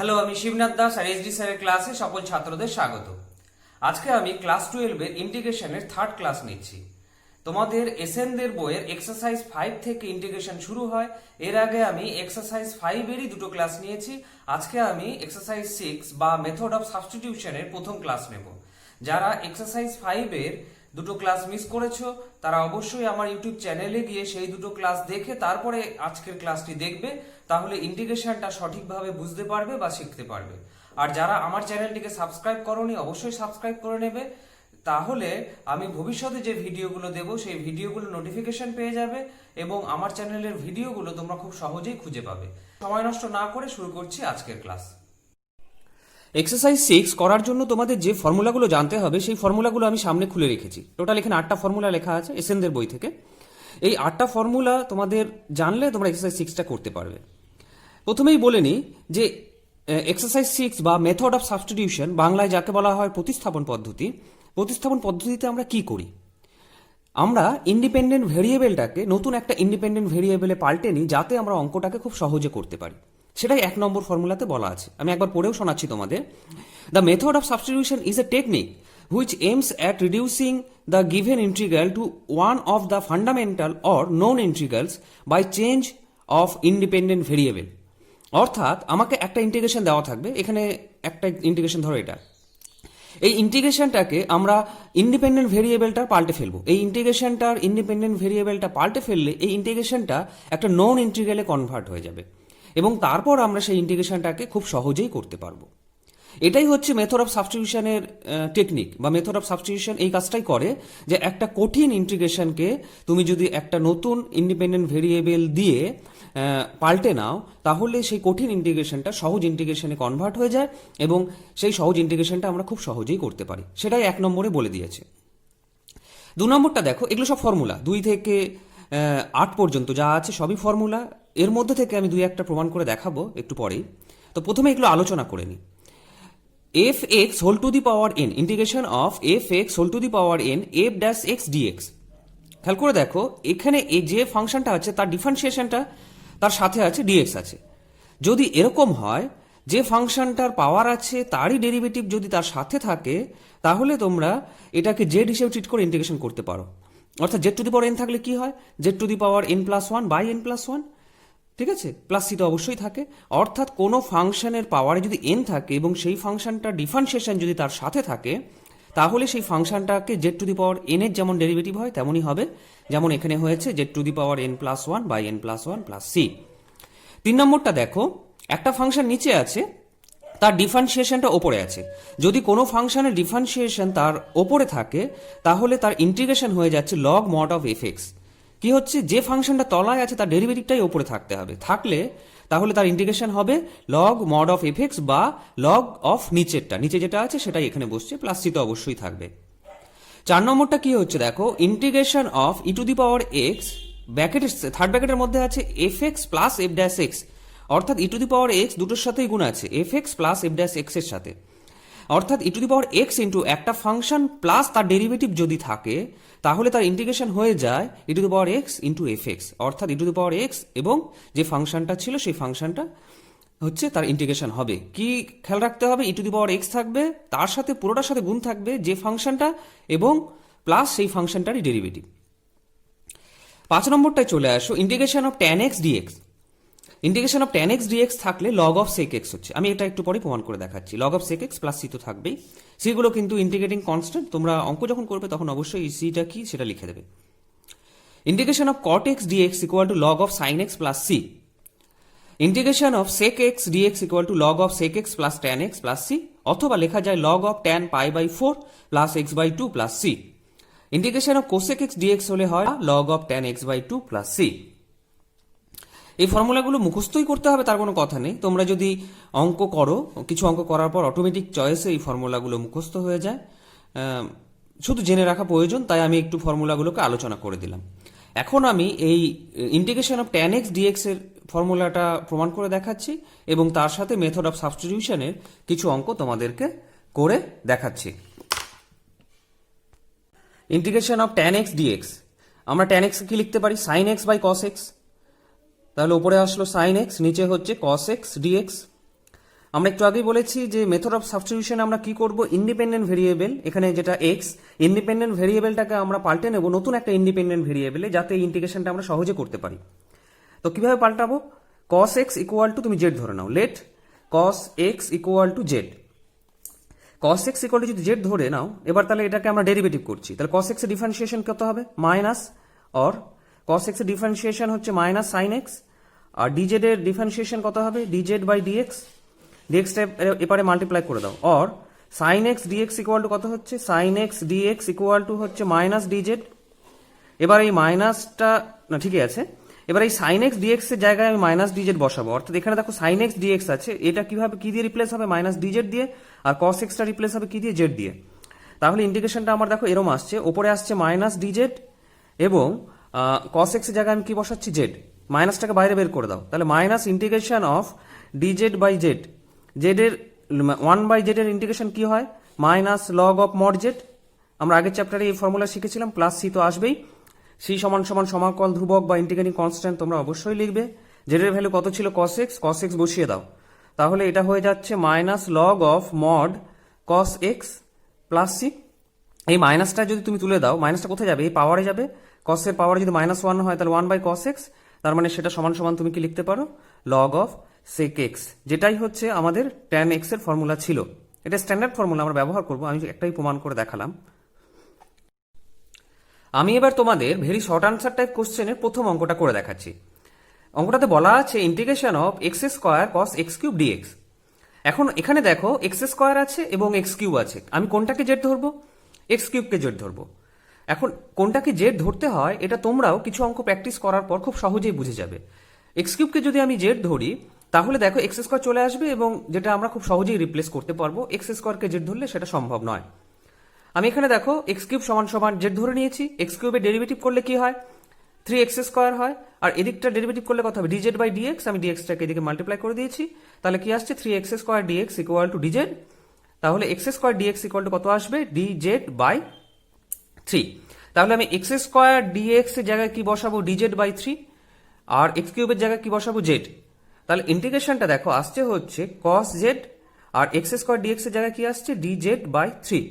Hello, আমি শিবনাথ দাস আর SD স্যারের ক্লাসে সকল ছাত্রদের স্বাগত। আজকে আমি ক্লাস 12 এর ইন্টিগ্রেশনের থার্ড ক্লাস নিচ্ছি। তোমাদের এসএনদের বইয়ের এক্সারসাইজ 5 থেকে ইন্টিগ্রেশন শুরু হয়। এর আগে আমি এক্সারসাইজ 5 এরই দুটো ক্লাস নিয়েছি। আজকে আমি এক্সারসাইজ 6 বা মেথড অফ সাবস্টিটিউশনের প্রথম ক্লাস নেব। যারা এক্সারসাইজ 5 এর দুটো ক্লাস মিস করেছো তারা অবশ্যই আমার ইউটিউব চ্যানেলে গিয়ে সেই দুটো ক্লাস দেখে তারপরে আজকের ক্লাসটি দেখবে, তাহলে ইন্টিগ্রেশনটা সঠিকভাবে বুঝতে পারবে বা শিখতে পারবে। আর যারা আমার চ্যানেলটিকে সাবস্ক্রাইব করোনি অবশ্যই সাবস্ক্রাইব করে নেবে, তাহলে আমি ভবিষ্যতে যে ভিডিওগুলো দেব সেই ভিডিওগুলো নোটিফিকেশন পেয়ে যাবে এবং আমার চ্যানেলের ভিডিওগুলো তোমরা খুব সহজেই খুঁজে পাবে। সময় নষ্ট না করে শুরু করছি আজকের ক্লাস। এক্সারসাইজ 6 করার জন্য তোমাদের যে ফর্মুলাগুলো জানতে হবে সেই ফর্মুলাগুলো আমি সামনে খুলে রেখেছি। টোটাল এখানে 8টা ফর্মুলা লেখা আছে এসএনদের বই থেকে। এই 8টা ফর্মুলা তোমাদের জানলে তোমরা এক্সারসাইজ 6টা করতে পারবে। প্রথমেই বলে নিই যে এক্সারসাইজ 6 বা মেথড অফ সাবস্টিটিউশন, বাংলায় যাকে বলা হয় প্রতিস্থাপন পদ্ধতি, প্রতিস্থাপন পদ্ধতিতে আমরা কি করি? আমরা ইন্ডিপেন্ডেন্ট ভেরিয়েবলটাকে নতুন একটা ইন্ডিপেন্ডেন্ট ভেরিয়েবলে পাল্টে নিই যাতে আমরা অঙ্কটাকে খুব সহজে করতে পারি। সেটাই 1 নম্বর ফর্মুলাতে বলা আছে। আমি একবার পড়েও শোনাচ্ছি তোমাদের। The method of substitution is a technique which aims at reducing the given integral to one of the fundamental or known integrals by change of independent variable. অর্থাৎ আমাকে একটা ইন্টিগ্রেশন দেওয়া থাকবে, এখানে একটা ইন্টিগ্রেশন ধরো এটা, এই ইন্টিগ্রেশনটাকে আমরা ইন্ডিপেন্ডেন্ট ভেরিয়েবলটা পাল্টে ফেলবো। এই ইন্টিগ্রেশনটার ইন্ডিপেন্ডেন্ট ভেরিয়েবলটা পাল্টে ফেললে এই ইন্টিগ্রেশনটা একটা নন ইন্টিগ্রালে কনভার্ট হয়ে যাবে এবং তারপর আমরা সেই ইন্টিগ্রেশনটাকে খুব সহজেই করতে পারবো। এটাই হচ্ছে মেথড অফ সাবস্টিটিউশনের টেকনিক বা মেথড অফ সাবস্টিটিউশন এই কাজটাই করে যে একটা কঠিন ইন্টিগ্রেশনকে তুমি যদি একটা নতুন ইন্ডিপেন্ডেন্ট ভেরিয়েবল দিয়ে পাল্টে নাও তাহলে সেই কঠিন ইন্টিগ্রেশনটা সহজ ইন্টিগ্রেশনে কনভার্ট হয়ে যায় এবং সেই সহজ ইন্টিগ্রেশনটা আমরা খুব সহজেই করতে পারি। সেটাই 1 নম্বরে বলে দিয়েছে। 2 নম্বরটা দেখো, এগুলো সব ফর্মুলা 2 থেকে 8 পর্যন্ত যা আছে সবই ফর্মুলা। এর মধ্যে থেকে আমি 2-1টা প্রমাণ করে দেখাবো একটু পরেই। তো প্রথমে এগুলো আলোচনা করে নিই। f(x) whole to the power n, integration of f(x) whole to the power n f dash x dx। খেয়াল করে দেখো এখানে এই যে ফাংশনটা আছে তার ডিফারেন্সিয়েশনটা তার সাথে আছে dx আছে। যদি এরকম হয় যে ফাংশনটার পাওয়ার আছে তারই ডেরিভেটিভ যদি তার সাথে থাকে তাহলে তোমরা এটাকে z হিসেবে ট্রিট করে ইন্টিগ্রেশন করতে পারো। অর্থাৎ z to the power n থাকলে কি হয়, z to the power n+1 by n+1, ঠিক আছে, প্লাস সি তো অবশ্যই থাকে। অর্থাৎ কোনো ফাংশনের পাওয়ারে যদি n থাকে এবং সেই ফাংশনটার ডিফারেন্সিয়েশন যদি তার সাথে থাকে তাহলে সেই ফাংশনটাকে z to the power n এর যেমন ডেরিভেটিভ হয় তেমনই হবে, যেমন এখানে হয়েছে z to the power n+1 by n+1 plus C. 3 নম্বরটা দেখো, একটা ফাংশন নিচে আছে তার ডিফারেন্সিয়েশনটা ওপরে আছে। যদি কোনো ফাংশনের ডিফারেন্সিয়েশন তার ওপরে থাকে তাহলে তার ইন্টিগ্রেশন হয়ে যাচ্ছে লগ মড অফ f(x). কি হচ্ছে, যে ফাংশনটা তলায় আছে তার ডেরিভেটিভটাই ওপরে থাকতে হবে, থাকলে তাহলে তার ইন্টিগ্রেশন হবে লগ মড অফ f(x) বা লগ অফ নিচেরটা, নিচে যেটা আছে সেটাই এখানে বসছে, প্লাস সি তো অবশ্যই থাকবে। 4 নম্বরটা কি হচ্ছে দেখো, integration of e to the power x, ব্র্যাকেটের থার্ড ব্র্যাকেটের মধ্যে আছে f(x) plus f dash x, অর্থাৎ e to the power x দুটোর সাথেই গুণ আছে f(x) plus f dash x এর সাথে। অর্থাৎ e to the power x into একটা ফাংশন প্লাস তার ডেরিভেটিভ যদি থাকে তাহলে তার ইন্টিগ্রেশন হয়ে যায় e to the power x into f(x), অর্থাৎ e to the power x এবং যে ফাংশনটা ছিল সেই ফাংশনটা হচ্ছে তার ইন্টিগ্রেশন হবে। কি খেয়াল রাখতে হবে, ই টু দি পাওয়ার x থাকবে, তার সাথে পুরোটার সাথে গুণ থাকবে যে ফাংশনটা এবং প্লাস সেই ফাংশনটারই ডেরিভেটিভ। 5 নম্বরটায় চলে আসো, integration of tan x dx। Integration of tan x dx থাকলে লগ অফ sec x হচ্ছে। আমি এটা একটু পরে প্রমাণ করে দেখাচ্ছি। Log of sec x plus C তো থাকবেই, সিগুলো কিন্তু ইন্টিগ্রেটিং কনস্ট্যান্ট, তোমরা অঙ্ক যখন করবে তখন অবশ্যই সিটা কি সেটা লিখে দেবে। Integration of cot x dx equal to log of sin x plus C. Integration of sec x dx equal to log of sec x plus tan x plus C, অথবা লেখা যায় log of tan π/4 plus x/2 plus C. Integration of cosec x dx হলে হয় log of tan x/2 plus C. এই ফর্মুলাগুলো মুখস্থই করতে হবে তার কোনো কথা নেই, তোমরা যদি অঙ্ক করো, কিছু অঙ্ক করার পর অটোমেটিক চয়েসে এই ফর্মুলাগুলো মুখস্থ হয়ে যায়, শুধু জেনে রাখা প্রয়োজন, তাই আমি একটু ফর্মুলাগুলোকে আলোচনা করে দিলাম। এখন আমি এই integration of tan x dx এর ফর্মুলাটা প্রমাণ করে দেখাচ্ছি এবং তার সাথে মেথড অফ সাবস্টিটিউশনের কিছু অঙ্ক তোমাদেরকে করে দেখাচ্ছি। Integration of tan x dx, আমরা tan x কি লিখতে পারি, sin x by cos x, তাহলে উপরে আসলো sin x, নিচে হচ্ছে cos x dx। আমরা একটু আগেই বলেছি যে মেথড অফ সাবস্টিটিউশন আমরা কি করব, ইন্ডিপেন্ডেন্ট ভেরিয়েবল এখানে যেটা এক্স, ইন্ডিপেন্ডেন্ট ভেরিয়েবলটাকে আমরা পাল্টে নেব নতুন একটা ইন্ডিপেন্ডেন্ট ভেরিয়েবলে, যাতে এই ইন্টিগ্রেশনটা আমরা সহজে করতে পারি। তো কিভাবে পাল্টাবো, cos x ইকুয়াল টু তুমি জেড ধরে নাও, let cos x equal to Z. cos x equal to যদি জেড ধরে নাও, এবার তাহলে এটাকে আমরা ডেরিভেটিভ করছি, তাহলে cos x এর ডিফারেন্সিয়েশন কত হবে, মাইনাস, অর cos x এর ডিফারেন্সিয়েশন হচ্ছে মাইনাস সাইন এক্স, আর dz এর ডিফারেন্সিয়েশন কত হবে, dz বাই dx, dx টা এপারে মাল্টিপ্লাই করে দাও, or sine x dx equal to কত হচ্ছে, sine x dx equal to হচ্ছে মাইনাস ডিজেড। এবার এই মাইনাসটা না ঠিকই আছে, এবার এই সাইন এক্স ডিএক্স এর জায়গায় আমি মাইনাস ডিজেড বসাবো, অর্থাৎ এখানে দেখো সাইন এক্স ডিএক্স আছে, এটা কিভাবে কি দিয়ে রিপ্লেস হবে, মাইনাস ডিজেড দিয়ে, আর কস এক্সটা রিপ্লেস হবে কি দিয়ে, জেড দিয়ে। তাহলে ইন্টিগ্রেশনটা আমার দেখো এরম আসছে, ওপরে আসছে মাইনাস ডিজেড এবং কস এক্স এর জায়গায় আমি কি বসাচ্ছি, জেড, মাইনাসটাকে বাইরে বের করে দাও, তাহলে minus integration of dz by z, z এর 1 বাই জেড এর ইন্টিগ্রেশন কি হয়, minus log of mod z. আমরা আগের চ্যাপ্টারে এই ফর্মুলা শিখেছিলাম, প্লাস সি তো আসবেই, সি সমান সমান সমাকল ধ্রুবক বা ইন্টিগ্রেটিং কনস্ট্যান্ট তোমরা অবশ্যই লিখবে। জেড এর ভ্যালু কত ছিল, cos x, cos x বসিয়ে দাও, তাহলে এটা হয়ে যাচ্ছে minus log of mod cos x plus C. এই মাইনাসটা যদি তুমি তুলে দাও, মাইনাসটা কোথায় যাবে, এই পাওয়ারে যাবে, cos এর পাওয়ার যদি মাইনাস 1 হয় তাহলে 1 বাই cos x, তার মানে সেটা সমান সমান তুমি কি লিখতে পারো, লগ অফ sec x, যেটাই হচ্ছে আমাদের tan x এর ফর্মুলা ছিল। এটা স্ট্যান্ডার্ড ফর্মুলা আমরা ব্যবহার করব, আমি একটাই প্রমাণ করে দেখালাম। আমি এবার তোমাদের ভেরি শর্ট আনসার টাইপ কোশ্চেনের প্রথম অঙ্কটা করে দেখাচ্ছি। অঙ্কটাতে বলা আছে integration of x square cos x cube dx. এখন এখানে দেখো এক্স স্কোয়ার আছে এবং এক্স কিউব আছে, আমি কোনটাকে জেড ধরবো, এক্স কিউবকে জেড ধরবো। এখন কোনটাকে জেড ধরতে হয় এটা তোমরাও কিছু অঙ্ক প্র্যাকটিস করার পর খুব সহজেই বুঝে যাবে। এক্স কিউবকে যদি আমি জেড ধরি তাহলে দেখো এক্স স্কোয়ার চলে আসবে এবং যেটা আমরা খুব সহজেই রিপ্লেস করতে পারবো, এক্স স্কোয়ারকে জেড ধরলে সেটা সম্ভব নয়। আমি এখানে দেখো এক্স কিউব সমান সমান জেড ধরে নিয়েছি, এক্স কিউবের ডেরিভেটিভ করলে কি হয়, 3x স্কোয়ার হয়, আর এদিকটা ডেরিভেটিভ করলে কত হবে, ডিজেড বাই ডিএক্স, আমি ডিএক্সটাকে এদিকে মাল্টিপ্লাই করে দিয়েছি, তাহলে কি আসছে 3x square dx equal to dz. তাহলে x square dx equal to কত আসবে, ডিজেড বাই 3। তাহলে আমি এক্স স্কোয়ার ডিএক্স এর জায়গায় কি বসাবো, ডিজেড বাই 3, আর এক্স কিউবের জায়গায় কি বসাবো, জেড। তাহলে ইন্টিগ্রেশনটা দেখো আসছে হচ্ছে কস জেড, আর এক্স স্কোয়ার ডিএক্স এর জায়গায় কি আসছে, ডিজেড বাই 3।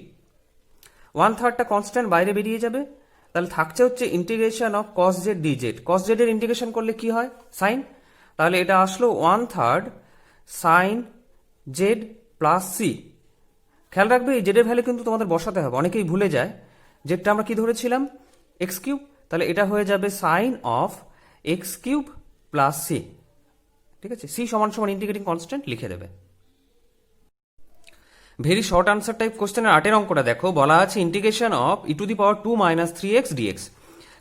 1/3টা কনস্ট্যান্ট বাইরে বেরিয়ে যাবে, তাহলে থাকছে হচ্ছে integration of cos Z DZ. Cos Z এর ইন্টিগ্রেশন করলে কি হয়, সাইন, তাহলে এটা আসলো 1/3 সাইন জেড প্লাস সি। খেয়াল রাখবে এই জেডের ভ্যালু কিন্তু তোমাদের বসাতে হবে, অনেকেই ভুলে যায়। জেডটা আমরা কি ধরেছিলাম, এক্স কিউব, তাহলে এটা হয়ে যাবে sine of x cube plus C. ঠিক আছে, সি সমান সমান ইন্টিগ্রেটিং কনস্ট্যান্ট লিখে দেবে। ভেরি শর্ট আনসার টাইপ কোশ্চেনের 8 অঙ্কটা দেখো, বলা আছে integration of e to the power 2 minus 3x dx.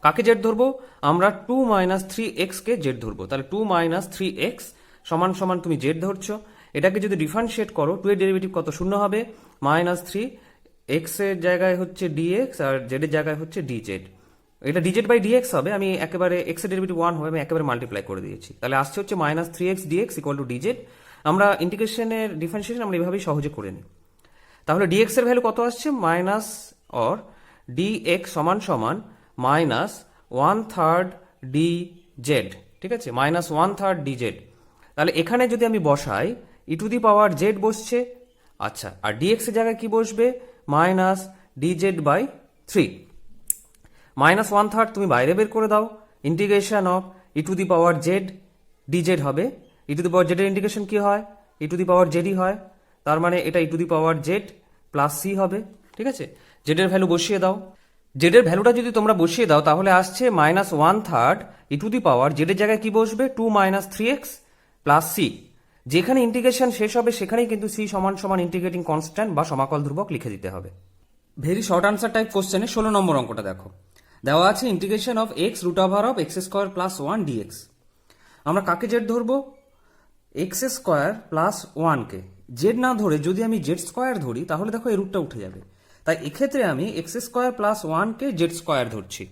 কাকে জেড ধরবো, আমরা 2 মাইনাস 3x কে জেড ধরবো, তাহলে 2 মাইনাস 3x সমান সমান তুমি জেড ধরছো। এটাকে যদি ডিফারেন্সিয়েট করো, 2 এর ডেরিভেটিভ কত, শূন্য হবে, মাইনাস 3 x এর জায়গায় হচ্ছে dx আর z এর জায়গায় হচ্ছে dz। এটা dz বাই dx হবে, আমি একেবারে x এর ডেরিভেটিভ 1 হবে, আমি একেবারে মাল্টিপ্লাই করে দিয়েছি, তাহলে আসছে হচ্ছে minus 3x dx equal two dz। আমরা ইন্টিগ্রেশনের ডিফারেন্সিয়েশন আমরা এইভাবেই সহজে করে নিই। তাহলে dx এর ভ্যালু কত আসছে, মাইনাস, অর dx সমান সমান মাইনাস 1/3 dz। ঠিক আছে, মাইনাস 1/3 dz। তাহলে এখানে যদি আমি বসাই ই টু দি পাওয়ার জেড বসছে, আচ্ছা, আর dx এর জায়গায় কি বসবে, মাইনাস dz বাই 3। মাইনাস 1/3 তুমি বাইরে বের করে দাও, integration of e to the power Z dz হবে। ই টু দি পাওয়ার জেড এর ইন্টিগ্রেশন কি হয়, ই টু দি পাওয়ার জেডই হয়, তার মানে এটা e to the power Z plus C হবে। ঠিক আছে, জেড এর ভ্যালু বসিয়ে দাও, জেড এর ভ্যালুটা যদি তোমরা বসিয়ে দাও তাহলে আসছে minus 1/3 E to the power Z এর জায়গায় কি বসবে, 2 মাইনাস 3x প্লাস সি। যেখানে ইন্টিগ্রেশন শেষ হবে সেখানেই কিন্তু সি সমান সমান ইন্টিগ্রেটিং কনস্ট্যান্ট বা সমাকল ধ্রুবক লিখে দিতে হবে। ভেরি শর্ট আনসার টাইপ কোশ্চেনে 16 নম্বর অঙ্কটা দেখো, দেওয়া আছে integration of x root over of x square plus 1 dx. আমরা কাকে জেড ধরবো, এক্স স্কোয়ার প্লাস 1 কে। জেড না ধরে যদি আমি জেড স্কোয়ার ধরি তাহলে দেখো এই রুটটা উঠে যাবে, তাই এক্ষেত্রে আমি এক্স স্কোয়ার প্লাস 1 কে জেড স্কোয়ার ধরছি।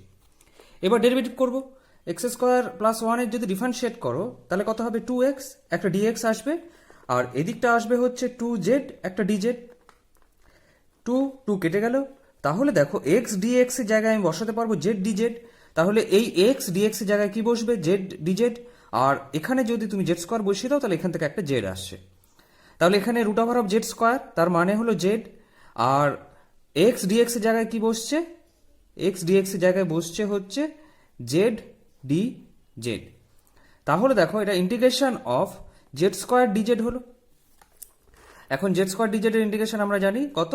এবার ডেরিভেটিভ করবো, এক্স স্কোয়ার প্লাস 1 এর যদি ডিফারেন্সিয়েট করো তাহলে কত হবে, 2x, একটা dx আসবে, আর এদিকটা আসবে হচ্ছে 2z, একটা dz। 2 কেটে গেল, তাহলে দেখো x dx এর জায়গায় আমি বসাতে পারবো z dz, তাহলে এই x dx এর জায়গায় কি বসবে, z dz, আর এখানে যদি তুমি জেড স্কোয়ার বসিয়ে দাও তাহলে এখান থেকে একটা জেড আসছে। তাহলে এখানে root over of Z square, তার মানে হলো জেড, আর এক্স ডিএক্স এর জায়গায় কি বসছে, এক্স ডিএক্স এর জায়গায় বসছে হচ্ছে জেড ডি জেড। তাহলে দেখো এটা integration of Z square dz হলো। এখন জেড স্কোয়ার ডিজেড এর ইন্টিগ্রেশন আমরা জানি কত,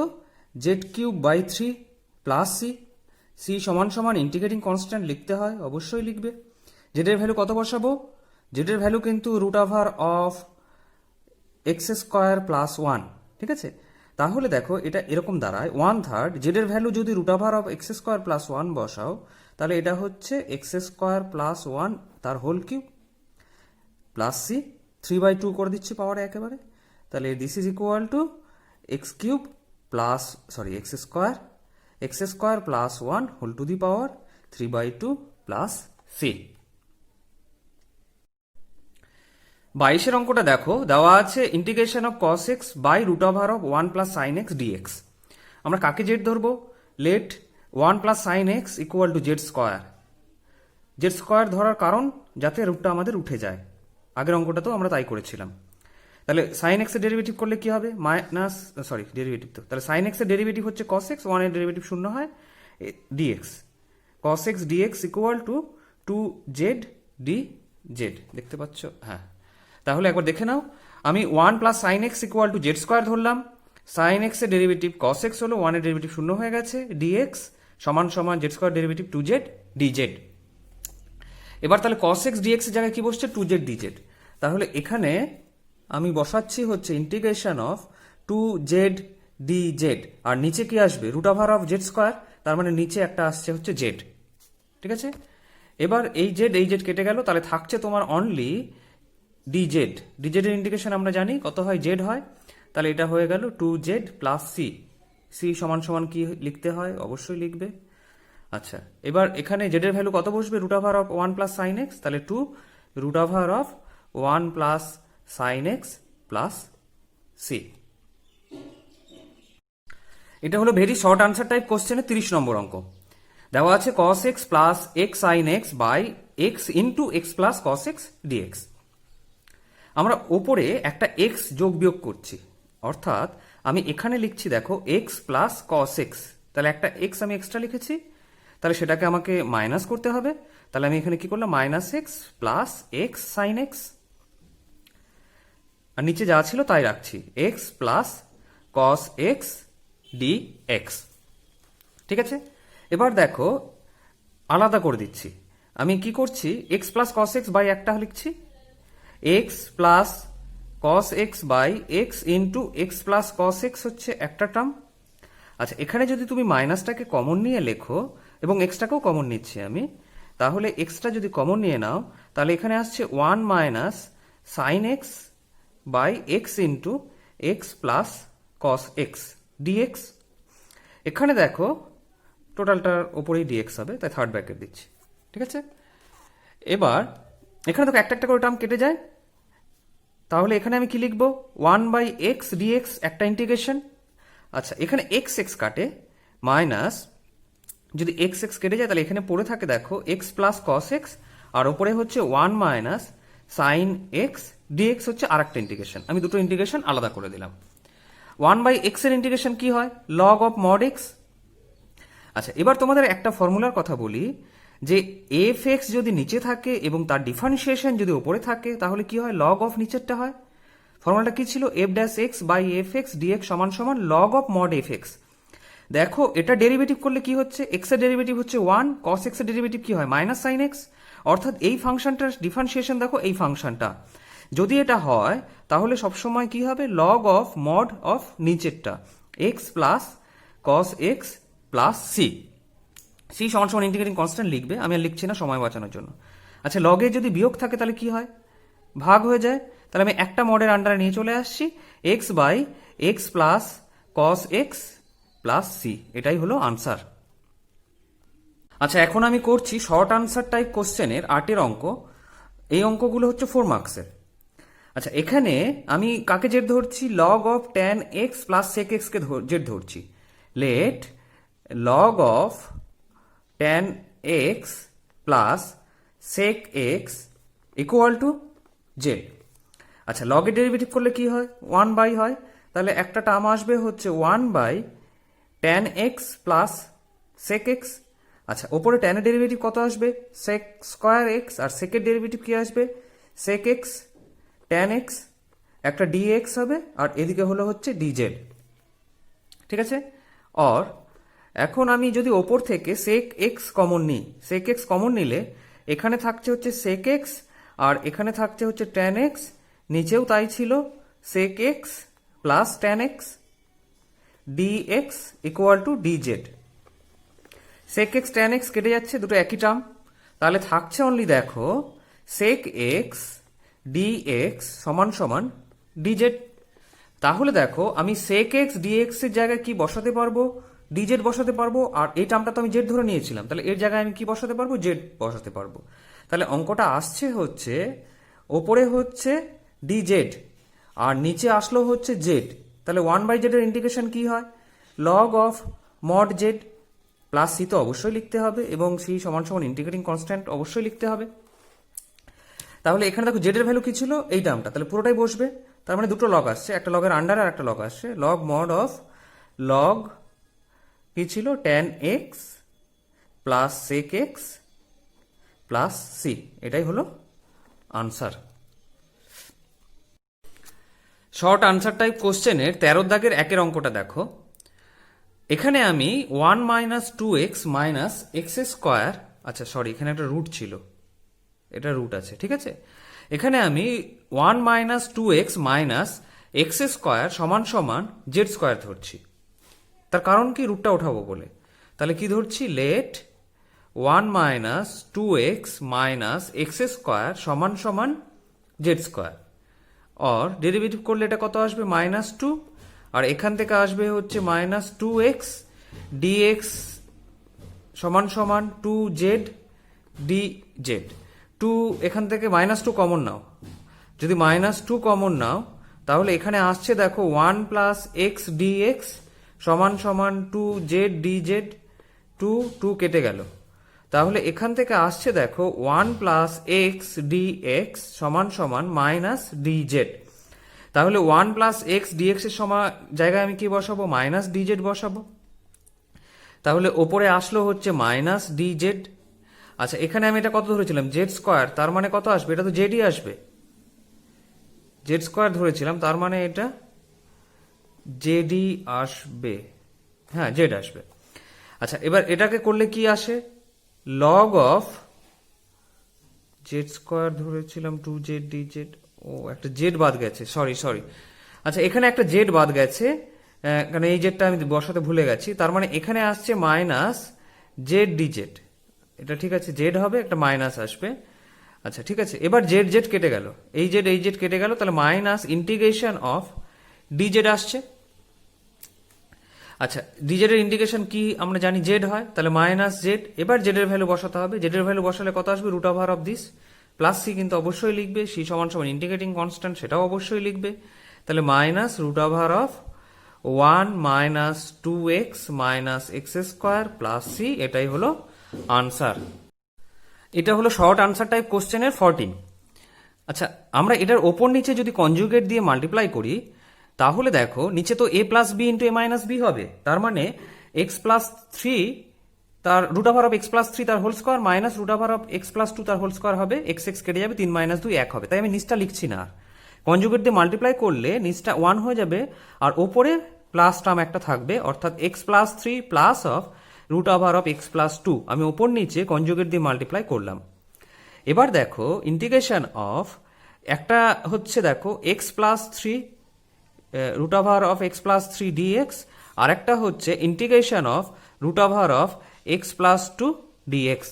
z cube by 3 plus C, C সমান সমান ইন্টিগ্রেটিং কনস্ট্যান্ট লিখতে হয়, অবশ্যই লিখবে। জেডের ভ্যালু কত বসাবো, জেডের ভ্যালু কিন্তু root over of x square plus 1, ঠিক আছে। তাহলে দেখো এটা এরকম দাঁড়ায় 1/3, জেডের ভ্যালু যদি root over of x square plus 1 বসাও, তাহলে এটা হচ্ছে এক্স স্কোয়ার প্লাস 1 তার হোল কিউব প্লাস সি, 3/2 করে দিচ্ছি পাওয়ারে একেবারে। তাহলে this is equal to x cube plus x square plus 1 whole to the power 3/2 plus C. 22 অঙ্কটা দেখো, দেওয়া আছে integration of cos x by root over of 1 plus sine x dx. আমরা কাকে জেড ধরবো, let 1 plus sine x equal to z square. Z square ধরার কারণ যাতে রুটটা আমাদের উঠে যায়, আগের অঙ্কটাতেও আমরা তাই করেছিলাম। তাহলে সাইন এক্স এর ডেরিভেটিভ করলে কি হবে, মাইনাস ডেরিভেটিভ তো, তাহলে সাইন এক্স এর ডেরিভেটিভ হচ্ছে কস এক্স, 1 এর ডেরিভেটিভ শূন্য হয়, dx cos x dx equal to 2z d z, দেখতে পাচ্ছ, হ্যাঁ। তাহলে একবার দেখে নাও, আমি 1 plus sine x equal to z square ধরলাম, সাইন এক্স এর ডেরিভেটিভ কস এক্স হলো, 1 এর ডেরিভেটিভ শূন্য হয়ে গেছে, ডিএক্স সমান সমান Z square derivative 2z DZ. এবার তাহলে কস এক্স ডিএক্স এর জায়গায় কি বসছে, 2z ডিজেড। তাহলে এখানে আমি বসাচ্ছি হচ্ছে ইন্টিগ্রেশন অফ 2z ডিজেড, আর নিচে কি আসবে, root over of Z square, তার মানে নিচে একটা আসছে হচ্ছে জেড, ঠিক আছে। এবার এই জেড কেটে গেল, তাহলে থাকছে তোমার অনলি ডিজেড। ডিজেড এর ইন্টিগ্রেশন আমরা জানি কত হয়, জেড হয়, তাহলে এটা হয়ে গেল 2z প্লাস সি, সি সমান সমান কি লিখতে হয়, অবশ্যই লিখবে। আচ্ছা, এবার এখানে জেড এর ভ্যালু কত বসবে, root over of 1 plus sine x, তাহলে 2 root over of 1 plus sine x plus C. এটা হলো ভেরি শর্ট আনসার টাইপ কোশ্চেনের 30 নম্বর অঙ্ক। দেওয়া আছে cos x plus x sine x by x into x plus cos x dx. আমরা ওপরে একটা এক্স যোগ বিয়োগ করছি, অর্থাৎ আমি এখানে লিখছি দেখো এক্স প্লাস কস এক্স, তাহলে একটা এক্স আমি এক্সট্রা লিখেছি, তাহলে সেটাকে আমাকে মাইনাস করতে হবে। তাহলে আমি এখানে কি করলাম, minus x plus x sine x, আর নিচে যা ছিল তাই রাখছি, x plus cos x d x, ঠিক আছে। এবার দেখো আলাদা করে দিচ্ছি, আমি কি করছি, x plus cos x by একটা লিখছি, x plus cos x by x into x plus cos x হচ্ছে একটা টার্ম। আচ্ছা, এখানে যদি তুমি মাইনাসটাকে কমন নিয়ে লেখো, এবং এক্সটাকেও কমন নিচ্ছি আমি, তাহলে এক্সটা যদি কমন নিয়ে নাও, তাহলে এখানে আসছে 1 minus sine x by x into x plus cos x dx. এখানে দেখো টোটালটার ওপরেই ডিএক্স হবে, তাই থার্ড ব্র্যাকেট দিচ্ছি, ঠিক আছে। এবার এখানে দেখো একটা একটা করে টার্ম কেটে যায়, তাহলে এখানে আমি কি লিখবো, 1 বাই এক্স ডিএক্স একটা ইন্টিগ্রেশন। আচ্ছা, এখানে এক্স এক্স কাটে, মাইনাস যদি এক্স এক্স কেটে যায়, তাহলে এখানে পড়ে থাকে দেখো এক্স প্লাস কস এক্স, আর ওপরে হচ্ছে 1 মাইনাস সাইন এক্স ডিএক্স হচ্ছে আর একটা ইন্টিগ্রেশন। আমি দুটো ইন্টিগ্রেশন আলাদা করে দিলাম। 1 বাই এক্স এর ইন্টিগ্রেশন কি হয়, লগ অফ মড এক্স। আচ্ছা, এবার তোমাদের একটা ফর্মুলার কথা বলি, যে এফ এক্স যদি নিচে থাকে এবং তার ডিফারেন্সিয়েশন যদি ওপরে থাকে, তাহলে কি হয়, লগ অফ নিচেরটা হয়। ফর্মুলাটা কি ছিল, f dash x by f x dx সমান সমান log of mod f x. দেখো এটা ডেরিভেটিভ করলে কি হচ্ছে, এক্স এর ডেরিভেটিভ হচ্ছে 1, কস এক্স এর ডেরিভেটিভ কি হয়, মাইনাস সাইন এক্স, অর্থাৎ এই ফাংশনটার ডিফারেন্সিয়েশন দেখো এই ফাংশনটা যদি এটা হয়, তাহলে সবসময় কি হবে, লগ অফ মড অফ নিচেরটা, x plus cos x plus C, C সমান সমান ইন্টিগ্রেটিং কনস্ট্যান্ট লিখবে, আমি আর লিখছি না সময় বাঁচানোর জন্য। আচ্ছা, লগে যদি বিয়োগ থাকে তাহলে কি হয়, ভাগ হয়ে যায়, তাহলে আমি একটা মডের আন্ডারে নিয়ে চলে আসছি, x by x plus cos x plus c, এটাই হলো আনসার। আচ্ছা, এখন আমি করছি শর্ট আনসার টাইপ কোশ্চেনের 8 অঙ্ক। এই অঙ্কগুলো হচ্ছে 4 মার্কসের। আচ্ছা, এখানে আমি কাকে জেড ধরছি, log of tan x plus sec x কে জেড ধরছি। Let log of tan x plus sec x equal to Z. আচ্ছা, লগের ডেরিভেটিভ করলে কি হয়? 1 হয়। তাহলে একটা টার্ম আসবে হচ্ছে 1/tan x plus sec x। আচ্ছা, ওপরে tan এর ডেরিভেটিভ কত আসবে? sec স্কয়ার x, আর sec এর ডেরিভেটিভ কি আসবে? sec x tan x, একটা dx হবে, আর এদিকে হলো হচ্ছে dz। ঠিক আছে? আর এখন আমি যদি ওপর থেকে sec x কমন নিই, sec x কমন নিলে এখানে থাকছে হচ্ছে sec x, আর এখানে থাকছে হচ্ছে tan x, নিচেও তাই ছিল sec x plus tan x dx equal two dz। sec x tan x কেটে যাচ্ছে, দুটো একই টার্ম। তাহলে থাকছে অনলি দেখো sec x dx সমান সমান dz। তাহলে দেখো আমি sec x dx এর জায়গায় কি বসাতে পারবো? dz বসাতে পারবো। আর এই টার্মটা তো আমি z ধরে নিয়েছিলাম, তাহলে এর জায়গায় আমি কি বসাতে পারবো? z বসাতে পারবো। তাহলে অঙ্কটা আসছে হচ্ছে ওপরে হচ্ছে dz আর নিচে আসলো হচ্ছে z। তাহলে 1/z এর ইন্টিগ্রেশন কি হয়? log of mod z plus c তো অবশ্যই লিখতে হবে, এবং c সমান সমান ইন্টিগ্রেটিং কনস্ট্যান্ট অবশ্যই লিখতে হবে। তাহলে এখানে দেখো জেড এর ভ্যালু কি ছিল? এই টার্মটা, তাহলে পুরোটাই বসবে। তার মানে দুটো লগ আসছে, একটা লগের আন্ডার আর একটা লগ আসছে। লগ মড অফ লগ কি ছিল? tan x plus sec x plus c, এটাই হলো আনসার। শর্ট আনসার টাইপ কোশ্চেনের 13 দাগের একের অঙ্কটা দেখো। এখানে আমি 1 minus 2x minus x square, আচ্ছা সরি, এখানে একটা রুট ছিল, এটা রুট আছে, ঠিক আছে। এখানে আমি 1 minus 2x minus x square সমান সমান জেড স্কোয়ার ধরছি। তার কারণ কি? রুটটা ওঠাবো বলে। তাহলে কি ধরছি? Let 1 minus 2x minus x square সমান সমান জেড স্কোয়ার। আর ডেরিভেটিভ করলে এটা কত আসবে? -2, আর এখান থেকে আসবে হচ্ছে -2x dx সমান সমান 2z dz। 2 এখান থেকে -2 কমন নাও, যদি -2 কমন নাও তাহলে এখানে আসছে দেখো 1 প্লাস এক্স ডিএক্স সমান সমান 2z dz। 2 কেটে গেল, তাহলে এখান থেকে আসছে দেখো 1 প্লাস এক্স ডিএক্স সমান সমান মাইনাস ডিজেড। তাহলে 1 প্লাস এক্স ডিএক্স এর জায়গায় আমি কি বসাবো? মাইনাস ডিজেড বসাবো। তাহলে ওপরে আসলো হচ্ছে মাইনাস ডিজেড। আচ্ছা, এখানে আমি এটা কত ধরেছিলাম? জেড স্কোয়ার, তার মানে কত আসবে? এটা তো জেডই আসবে। জেড স্কোয়ার ধরেছিলাম, তার মানে এটা জেডই আসবে। হ্যাঁ, জেড আসবে। আচ্ছা, এবার এটাকে করলে কি আসে? লগ অফ জেড স্কোয়ার ধরেছিলাম 2z dz। ও, একটা জেড বাদ গেছে, সরি। আচ্ছা, এখানে একটা জেড বাদ গেছে, কারণ এই জেডটা আমি বসাতে ভুলে গেছি। তার মানে এখানে আসছে মাইনাস জেড ডিজেড। এটা ঠিক আছে, জেড হবে, একটা মাইনাস আসবে। আচ্ছা, ঠিক আছে। এবার জেড জেড কেটে গেল, এই জেড কেটে গেল, তাহলে মাইনাস ইন্টিগ্রেশন অফ ডিজেড আসছে। আচ্ছা, ডিজেড এর ইন্টিগ্রেশন কি আমরা জানি? জেড হয়, তাহলে মাইনাস জেড। এবার জেড এর ভ্যালু বসাতে হবে। জেড এর ভ্যালু বসালে কত আসবে? Root over of this plus c কিন্তু অবশ্যই লিখবে, সি সমান সমান ইন্টিগ্রেটিং কনস্ট্যান্ট, সেটাও অবশ্যই লিখবে। তাহলে minus root over of 1 minus 2x minus x square plus c, এটাই হলো আনসার। এটা হলো শর্ট আনসার টাইপ কোশ্চেনের 14। আচ্ছা, আমরা এটার ওপর নিচে যদি কনজুগেট দিয়ে মাল্টিপ্লাই করি তাহলে দেখো নিচে তো a plus b into a minus b হবে। তার মানে এক্স প্লাস 3 তার root over of x plus 3 তার whole square minus root over of x plus 2 তার হোল স্কোয়ার হবে। এক্স এক্স কেটে যাবে, 3 মাইনাস 2 1 হবে। তাই আমি নিচটা লিখছি না। কনজুগেট দিয়ে মাল্টিপ্লাই করলে নিচটা 1 হয়ে যাবে, আর ওপরে প্লাস টার্ম একটা থাকবে, অর্থাৎ x plus 3 plus of root over of x plus 2। আমি ওপর নিচে কনজুগেট দিয়ে মাল্টিপ্লাই করলাম। এবার দেখো ইন্টিগ্রেশন অফ একটা হচ্ছে দেখো x plus 3 root over of x plus 3 dx, আর একটা হচ্ছে integration of root over of x plus 2 dx.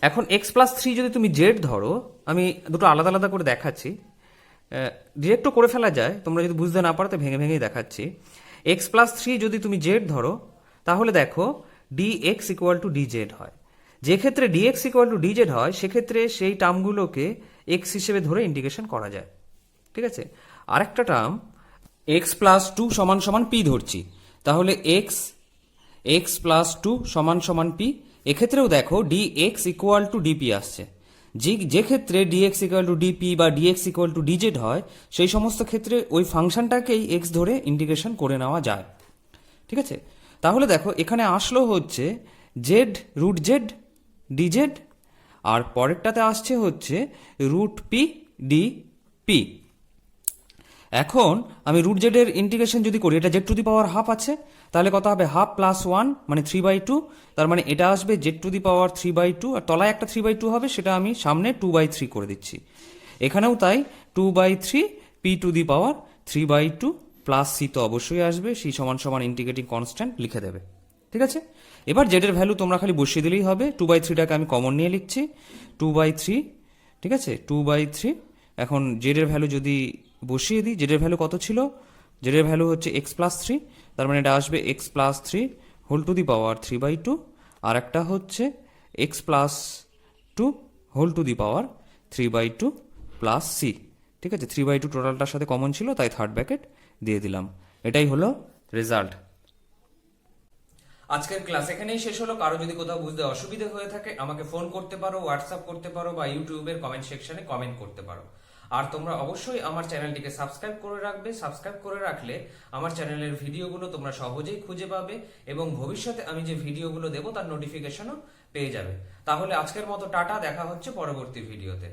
এখন এক্স প্লাস 3 যদি তুমি জেড ধরো, আমি দুটো আলাদা আলাদা করে দেখাচ্ছি, ডিরেক্টও করে ফেলা যায়, তোমরা যদি বুঝতে না পারো তো ভেঙে ভেঙেই দেখাচ্ছি। এক্স প্লাস 3 যদি তুমি জেড ধরো তাহলে দেখো ডিএক্স ইকুয়াল টু ডিজেড হয়। যে ক্ষেত্রে ডিএক্স ইকুয়াল টু ডিজেড হয় সেক্ষেত্রে সেই টার্মগুলোকে এক্স হিসেবে ধরে ইন্টিগ্রেশন করা যায়, ঠিক আছে। আরেকটা টার্ম এক্স প্লাস 2 সমান সমান পি ধরছি, তাহলে এক্স প্লাস 2 সমান সমান পি। এক্ষেত্রেও দেখো ডিএক্স ইকুয়াল টু ডিপি আসছে, যে ক্ষেত্রে ডিএক্স ইকুয়াল টু ডিপি বা ডিএক্স ইকুয়াল টু ডিজেড হয় সেই সমস্ত ক্ষেত্রে ওই ফাংশনটাকেই এক্স ধরে ইন্টিগ্রেশন করে নেওয়া যায়। ঠিক আছে, তাহলে দেখো এখানে আসলো হচ্ছে জেড রুট জেড ডিজেড, আর পরেরটাতে আসছে হচ্ছে রুট পি ডি পি। এখন আমি রুট জেডের ইন্টিগ্রেশন যদি করি, এটা Z to the power half আছে, তাহলে কত হবে হাফ প্লাস ওয়ান মানে 3/2, তার মানে এটা আসবে জেড টু দি পাওয়ার 3/2, আর তলায় একটা 3/2 হবে, সেটা আমি সামনে 2/3 করে দিচ্ছি। এখানেও তাই 2/3 p to the power 3/2 plus C তো অবশ্যই আসবে, সি সমান সমান ইন্টিগ্রেটিং কনস্ট্যান্ট লিখে দেবে। ঠিক আছে, এবার জেডের ভ্যালু তোমরা খালি বসিয়ে দিলেই হবে। 2/3টাকে আমি কমন নিয়ে লিখছি 2/3। ঠিক আছে, 2/3। এখন জেডের ভ্যালু যদি বসিয়ে দিই, জেডের ভ্যালু কত ছিল? জেডের ভ্যালু হচ্ছে এক্স প্লাস 3, তার মানে এটা আসবে x plus 3 whole to the power 3/2, আর একটা হচ্ছে x plus 2 whole to the power 3/2 plus C. ঠিক আছে, 3/2 টোটালটার সাথে কমন ছিল, তাই থার্ড ব্র্যাকেট দিয়ে দিলাম। এটাই হলো রেজাল্ট। আজকের ক্লাস এখানেই শেষ হলো। কারো যদি কোথাও বুঝতে অসুবিধা হয়ে থাকে আমাকে ফোন করতে পারো, হোয়াটসঅ্যাপ করতে পারো, বা ইউটিউবের কমেন্ট সেকশনে কমেন্ট করতে পারো। আর তোমরা অবশ্যই আমার চ্যানেলটিকে সাবস্ক্রাইব করে রাখবে। সাবস্ক্রাইব করে রাখলে আমার চ্যানেলের ভিডিওগুলো তোমরা সহজেই খুঁজে পাবে এবং ভবিষ্যতে আমি যে ভিডিওগুলো দেবো তার নোটিফিকেশনও পেয়ে যাবে। তাহলে আজকের মতো টাটা, দেখা হচ্ছে পরবর্তী ভিডিওতে।